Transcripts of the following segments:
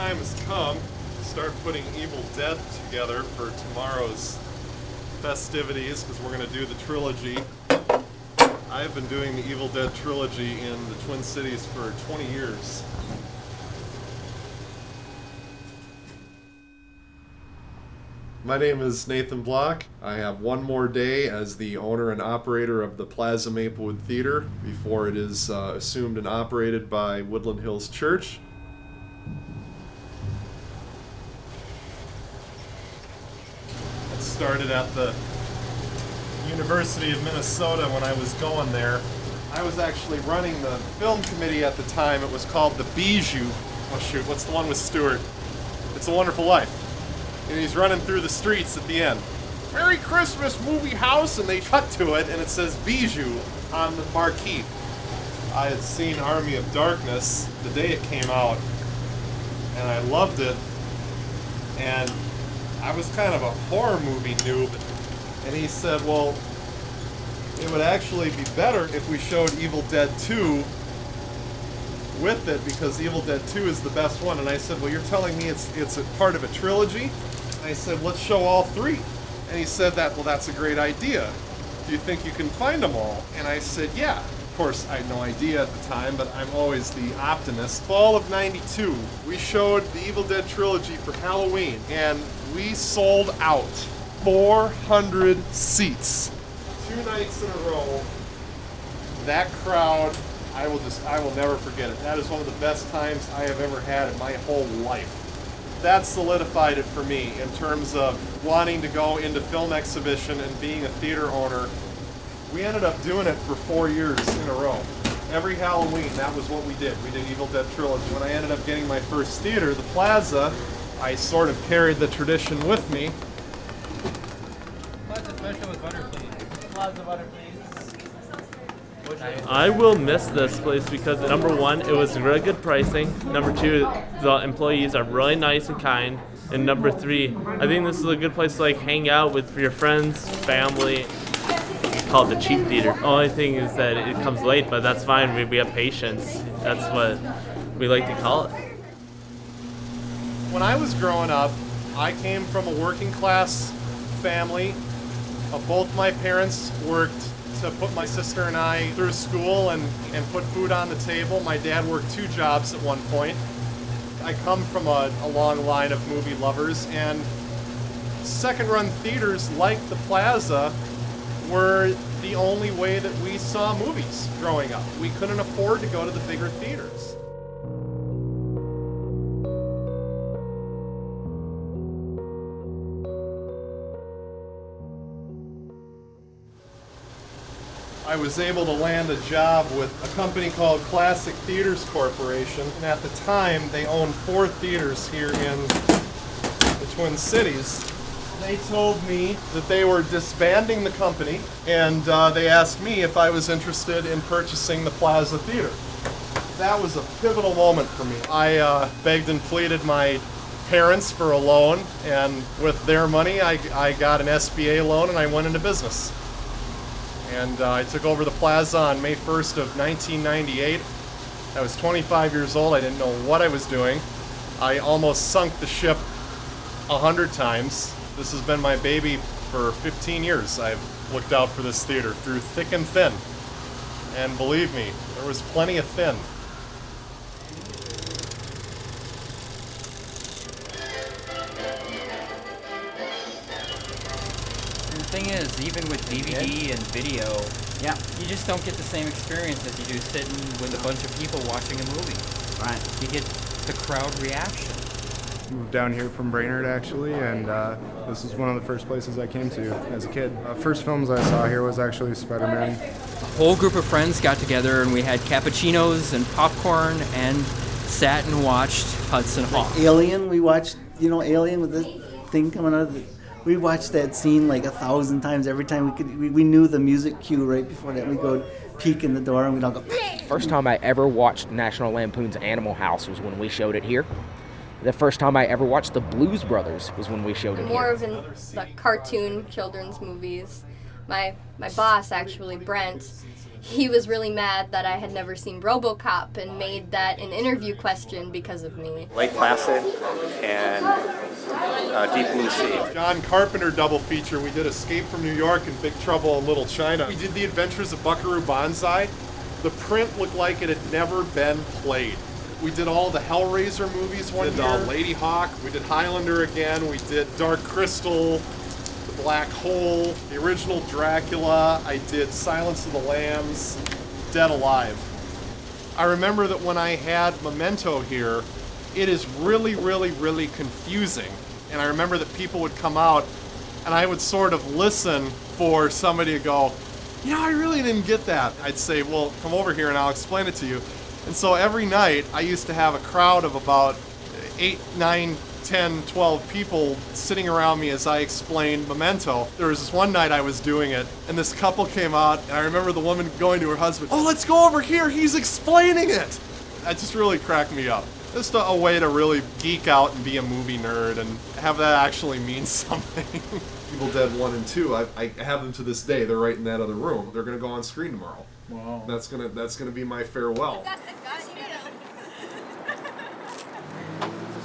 time has come to start putting Evil Dead together for tomorrow's festivities, because we're going to do the trilogy. I have been doing the Evil Dead trilogy in the Twin Cities for 20 years. My name is Nathan Block. I have one more day as the owner and operator of the Plaza Maplewood Theater before it is assumed and operated by Woodland Hills Church. It started at the University of Minnesota when I was going there. I was actually running the film committee at the time. It was called the Bijou. Oh shoot, what's the one with Stewart? It's a Wonderful Life. And he's running through the streets at the end. Merry Christmas, movie house, and they cut to it, and it says Bijou on the marquee. I had seen Army of Darkness the day it came out, and I loved it. And I was kind of a horror movie noob, and he said, well, it would actually be better if we showed Evil Dead 2 with it, because Evil Dead 2 is the best one. And I said, well, you're telling me it's a part of a trilogy? And I said, let's show all three. And he said that, well, that's a great idea. Do you think you can find them all? And I said, yeah. Of course, I had no idea at the time, but I'm always the optimist. Fall of '92, we showed the Evil Dead trilogy for Halloween, and we sold out 400 seats. 2 nights in a row. That crowd, I will never forget it. That is one of the best times I have ever had in my whole life. That solidified it for me in terms of wanting to go into film exhibition and being a theater owner. We ended up doing it for 4 years in a row. Every Halloween, that was what we did. We did Evil Dead trilogy. When I ended up getting my first theater, the Plaza, I sort of carried the tradition with me. Plaza special with butter, please. Plaza butter, please. I will miss this place because, number one, it was really good pricing. Number two, the employees are really nice and kind. And number three, I think this is a good place to like hang out with your friends, family. It's called the cheap theater. Only thing is that it comes late, but that's fine. We have patience. That's what we like to call it. When I was growing up, I came from a working class family. Both my parents worked to put my sister and I through school and put food on the table. My dad worked 2 jobs at one point. I come from a long line of movie lovers, and second-run theaters like the Plaza were the only way that we saw movies growing up. We couldn't afford to go to the bigger theaters. I was able to land a job with a company called Classic Theaters Corporation, and at the time they owned 4 theaters here in the Twin Cities. They told me that they were disbanding the company, and they asked me if I was interested in purchasing the Plaza Theater. That was a pivotal moment for me. I begged and pleaded my parents for a loan, and with their money I got an SBA loan and I went into business. And I took over the Plaza on May 1st of 1998. I was 25 years old. I didn't know what I was doing. I almost sunk the ship 100 times. This has been my baby for 15 years. I've looked out for this theater through thick and thin. And believe me, there was plenty of thin. The thing is, even with DVD and video, you just don't get the same experience as you do sitting with a bunch of people watching a movie. Right. You get the crowd reaction. Moved down here from Brainerd, actually, and this is one of the first places I came to as a kid. First films I saw here was actually Spider-Man. A whole group of friends got together and we had cappuccinos and popcorn and sat and watched Hudson Hawk. Alien, we watched, Alien with the thing coming out of the... We watched that scene like 1,000 times every time we knew the music cue right before that. We'd go peek in the door and we'd all go... First time I ever watched National Lampoon's Animal House was when we showed it here. The first time I ever watched the Blues Brothers was when we showed it More here. of in the cartoon children's movies. My boss, actually, Brent, he was really mad that I had never seen RoboCop and made that an interview question because of me. Lake Placid and Deep Blue Sea. John Carpenter double feature. We did Escape from New York and Big Trouble in Little China. We did The Adventures of Buckaroo Banzai. The print looked like it had never been played. We did all the Hellraiser movies one year. Lady Hawk. We did Highlander again. We did Dark Crystal, The Black Hole, the original Dracula. I did Silence of the Lambs, Dead Alive. I remember that when I had Memento here, it is really, really, really confusing. And I remember that people would come out and I would sort of listen for somebody to go, yeah, I really didn't get that. I'd say, well, come over here and I'll explain it to you. And so every night I used to have a crowd of about 8, 9, 10, 12 people sitting around me as I explained Memento. There was this one night I was doing it, and this couple came out, and I remember the woman going to her husband, oh, let's go over here, he's explaining it! That just really cracked me up. Just a way to really geek out and be a movie nerd and have that actually mean something. Evil Dead 1 and 2, I have them to this day. They're right in that other room. They're going to go on screen tomorrow. Wow. That's gonna be my farewell. Just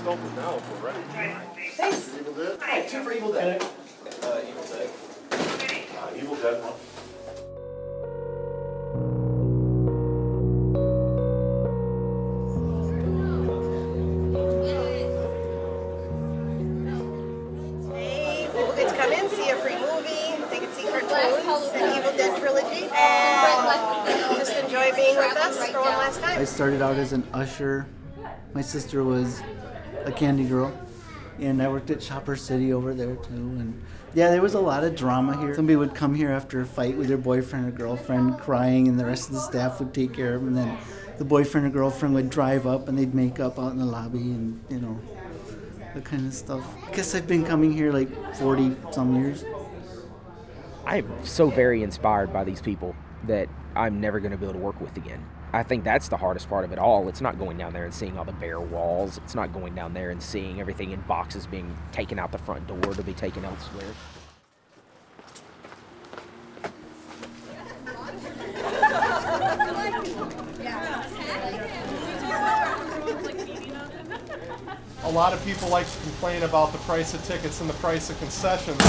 open now if we're ready. Thanks. Evil Dead? Hi, 2 for Evil Dead. Evil Dead. Evil Dead 1. Come in, see a free movie, they can see cartoons, the Evil Dead trilogy, and just enjoy being with us for one last time. I started out as an usher. My sister was a candy girl, and I worked at Shopper City over there too. And yeah, there was a lot of drama here. Somebody would come here after a fight with their boyfriend or girlfriend, crying, and the rest of the staff would take care of them. And then the boyfriend or girlfriend would drive up, and they'd make up out in the lobby, and that kind of stuff. I guess I've been coming here like 40-some years. I'm so very inspired by these people that I'm never going to be able to work with again. I think that's the hardest part of it all. It's not going down there and seeing all the bare walls. It's not going down there and seeing everything in boxes being taken out the front door to be taken elsewhere. A lot of people like to complain about the price of tickets and the price of concessions.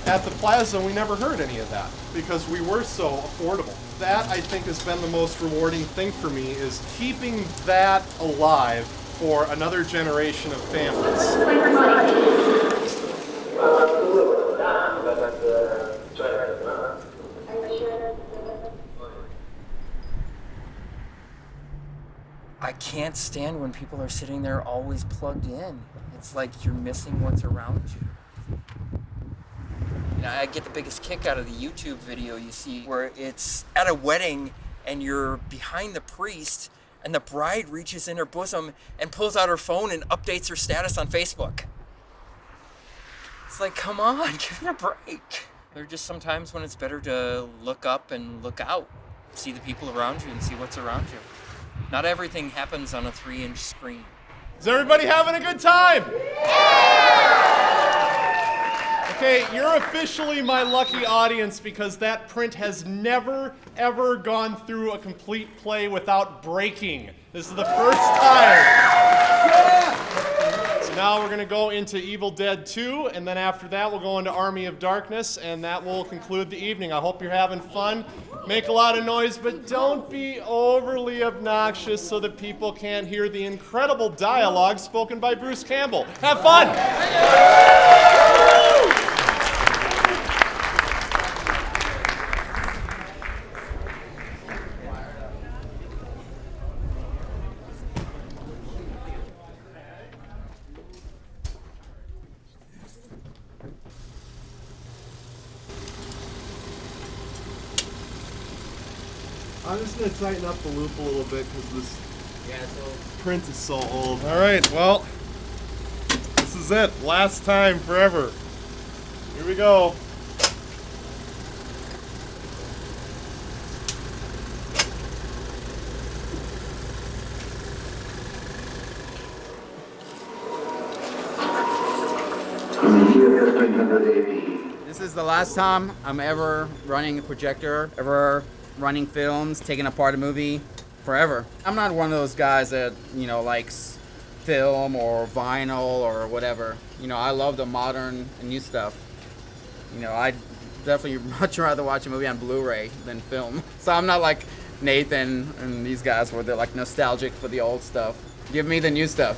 At the Plaza, we never heard any of that because we were so affordable. That, I think, has been the most rewarding thing for me, is keeping that alive for another generation of families. I can't stand when people are sitting there always plugged in. It's like you're missing what's around you. I get the biggest kick out of the YouTube video you see where it's at a wedding and you're behind the priest and the bride reaches in her bosom and pulls out her phone and updates her status on Facebook. It's like, come on, give me a break. There are just some times when it's better to look up and look out, see the people around you and see what's around you. Not everything happens on a 3-inch screen. Is everybody having a good time? Okay, you're officially my lucky audience because that print has never, ever gone through a complete play without breaking. This is the first time. Yeah! So now we're going to go into Evil Dead 2, and then after that we'll go into Army of Darkness, and that will conclude the evening. I hope you're having fun. Make a lot of noise, but don't be overly obnoxious so that people can't hear the incredible dialogue spoken by Bruce Campbell. Have fun! I'm just going to tighten up the loop a little bit because this print is so old. All right, well, this is it. Last time forever. Here we go. This is the last time I'm ever running a projector, ever running films, taking apart a movie forever. I'm not one of those guys that, likes film or vinyl or whatever. I love the modern and new stuff. I'd definitely much rather watch a movie on Blu-ray than film. So I'm not like Nathan and these guys where they're like nostalgic for the old stuff. Give me the new stuff.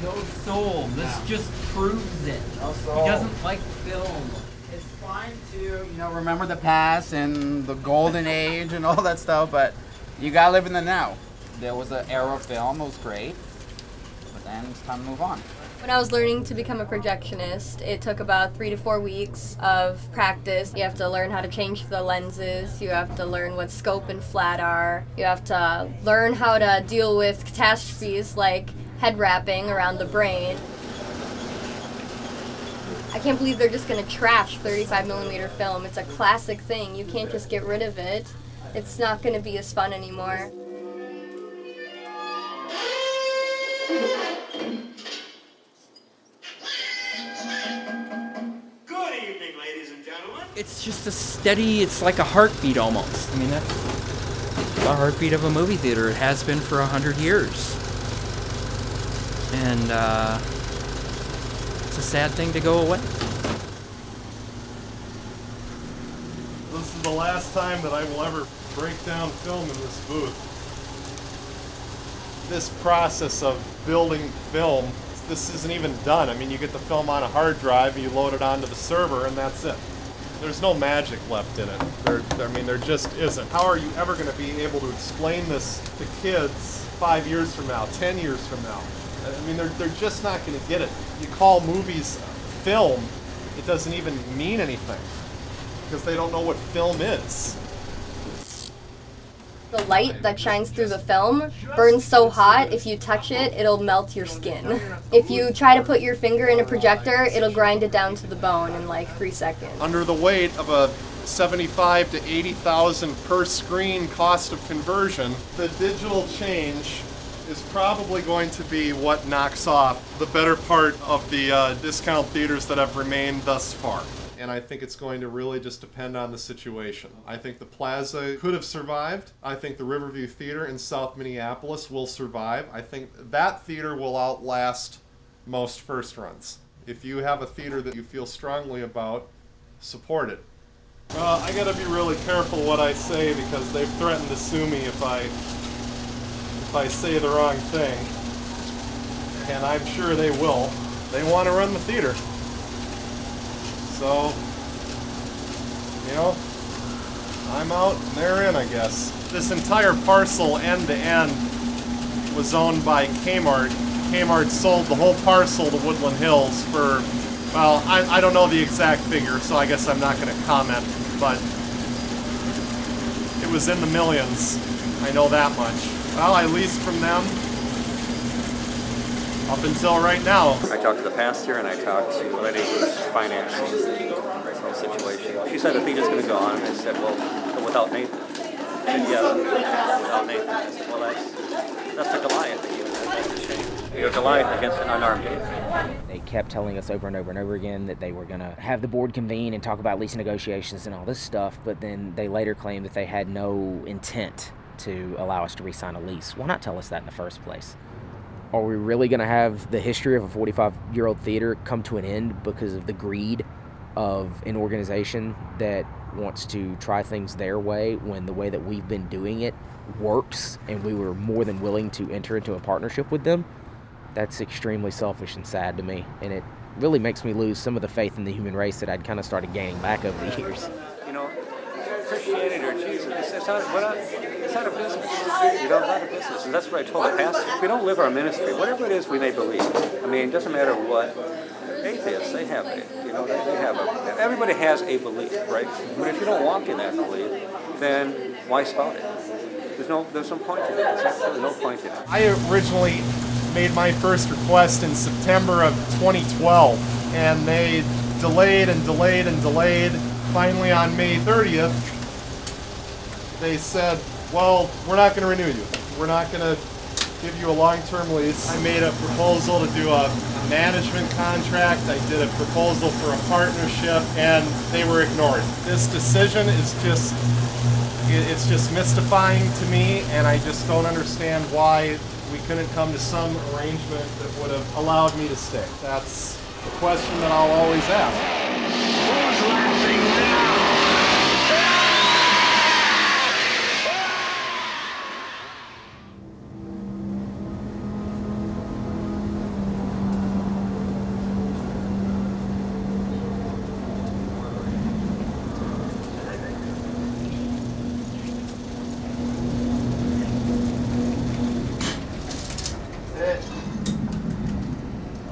No soul. This just proves it. No soul. He doesn't like film. It's fine to, remember the past and the golden age and all that stuff, but you gotta live in the now. There was an era of film, it was great, but then it's time to move on. When I was learning to become a projectionist, it took about 3 to 4 weeks of practice. You have to learn how to change the lenses. You have to learn what scope and flat are. You have to learn how to deal with catastrophes like head wrapping around the brain. I can't believe they're just going to trash 35mm film. It's a classic thing. You can't just get rid of it. It's not going to be as fun anymore. It's just a steady, it's like a heartbeat almost. I mean, that's the heartbeat of a movie theater. It has been for 100 years. And it's a sad thing to go away. This is the last time that I will ever break down film in this booth. This process of building film, this isn't even done. I mean, you get the film on a hard drive, you load it onto the server, and that's it. There's no magic left in it. There just isn't. How are you ever going to be able to explain this to kids 5 years from now, 10 years from now? I mean, they're just not going to get it. You call movies film, it doesn't even mean anything because they don't know what film is. The light that shines through the film burns so hot, if you touch it, it'll melt your skin. If you try to put your finger in a projector, it'll grind it down to the bone in like 3 seconds. Under the weight of a $75,000 to $80,000 per screen cost of conversion, the digital change is probably going to be what knocks off the better part of the discount theaters that have remained thus far. And I think it's going to really just depend on the situation. I think the Plaza could have survived. I think the Riverview Theater in South Minneapolis will survive. I think that theater will outlast most first runs. If you have a theater that you feel strongly about, support it. I gotta be really careful what I say because they've threatened to sue me if I say the wrong thing. And I'm sure they will. They want to run the theater. So, I'm out and they're in, I guess. This entire parcel, end to end, was owned by Kmart. Kmart sold the whole parcel to Woodland Hills for, well, I don't know the exact figure, so I guess I'm not going to comment, but it was in the millions. I know that much. Well, I leased from them up until right now. I talked to the pastor and I talked to the lady who's financing the whole situation. She said the theater's going to go on. I said, well, without Nathan. She said, yes, without Nathan. I said, well, that's the Goliath again. That's the shame. You're Goliath against an unarmed Nathan. They kept telling us over and over and over again that they were going to have the board convene and talk about lease negotiations and all this stuff, but then they later claimed that they had no intent to allow us to re-sign a lease. Why not tell us that in the first place? Are we really going to have the history of a 45-year-old theater come to an end because of the greed of an organization that wants to try things their way when the way that we've been doing it works and we were more than willing to enter into a partnership with them? That's extremely selfish and sad to me, and it really makes me lose some of the faith in the human race that I'd kind of started gaining back over the years. Christianity or Jesus, it's out of business. It's out of business. And that's what I told the pastor. If we don't live our ministry, whatever it is we may believe, I mean, it doesn't matter what. Atheists, they have it. Everybody has a belief, right? But if you don't walk in that belief, then why spout it? There's no point in it. There's absolutely no point in it. I originally made my first request in September of 2012, and they delayed and delayed and delayed. Finally, on May 30th, they said, well, we're not going to renew you. We're not going to give you a long-term lease. I made a proposal to do a management contract. I did a proposal for a partnership, and they were ignored. This decision is just it's just mystifying to me, and I just don't understand why we couldn't come to some arrangement that would have allowed me to stay. That's the question that I'll always ask. Who's laughing now?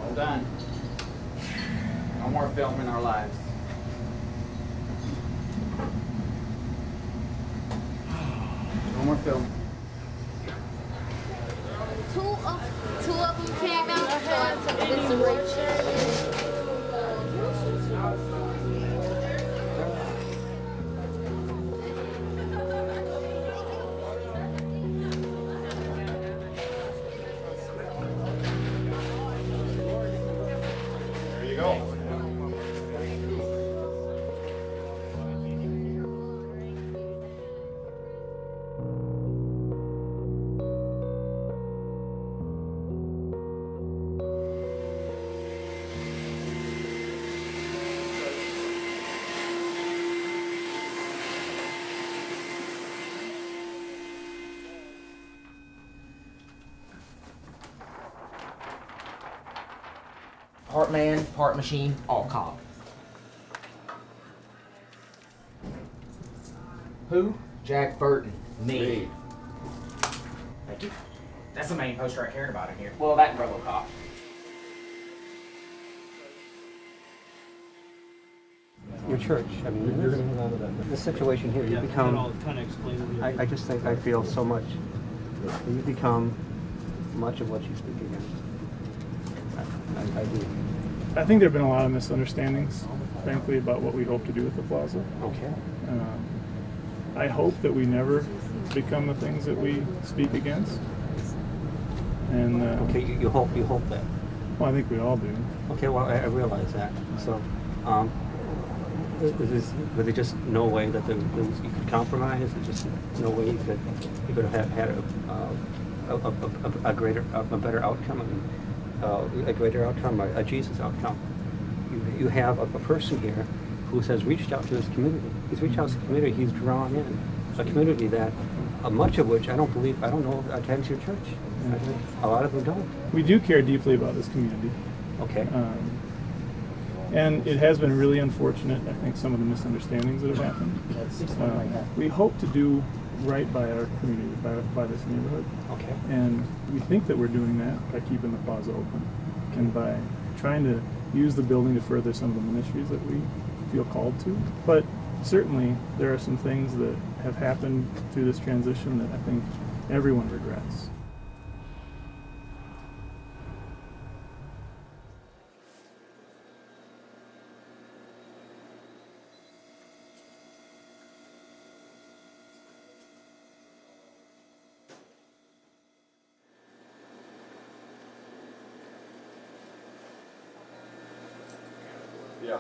All done. No more film in our lives. No more film. Two of them came out, so I took this direction. There you go. Part man, part machine, all cop. Who? Jack Burton. Me. Thank you. That's the main poster I cared about in here. Well, that and RoboCop. Your church. I mean, the situation here, you become. I just think I feel so much. You become much of what you speak against. I do. I think there have been a lot of misunderstandings, frankly, about what we hope to do with the plaza. Okay. I hope that we never become the things that we speak against. And okay, you hope that. Well, I think we all do. Okay, well, I realize that. So, was there just no way that you could compromise? There's just no way you could have had a better outcome. I mean, a greater outcome, a Jesus outcome. You have a person here who has reached out to his community. He's reached out to the community. He's drawn in a community that much of which I don't know attends your church. I think a lot of them don't. We do care deeply about this community. Okay. And it has been really unfortunate, I think, some of the misunderstandings that have happened. We hope to do right by our community, by this neighborhood. Okay. And we think that we're doing that by keeping the plaza open and by trying to use the building to further some of the ministries that we feel called to. But certainly there are some things that have happened through this transition that I think everyone regrets. Yeah.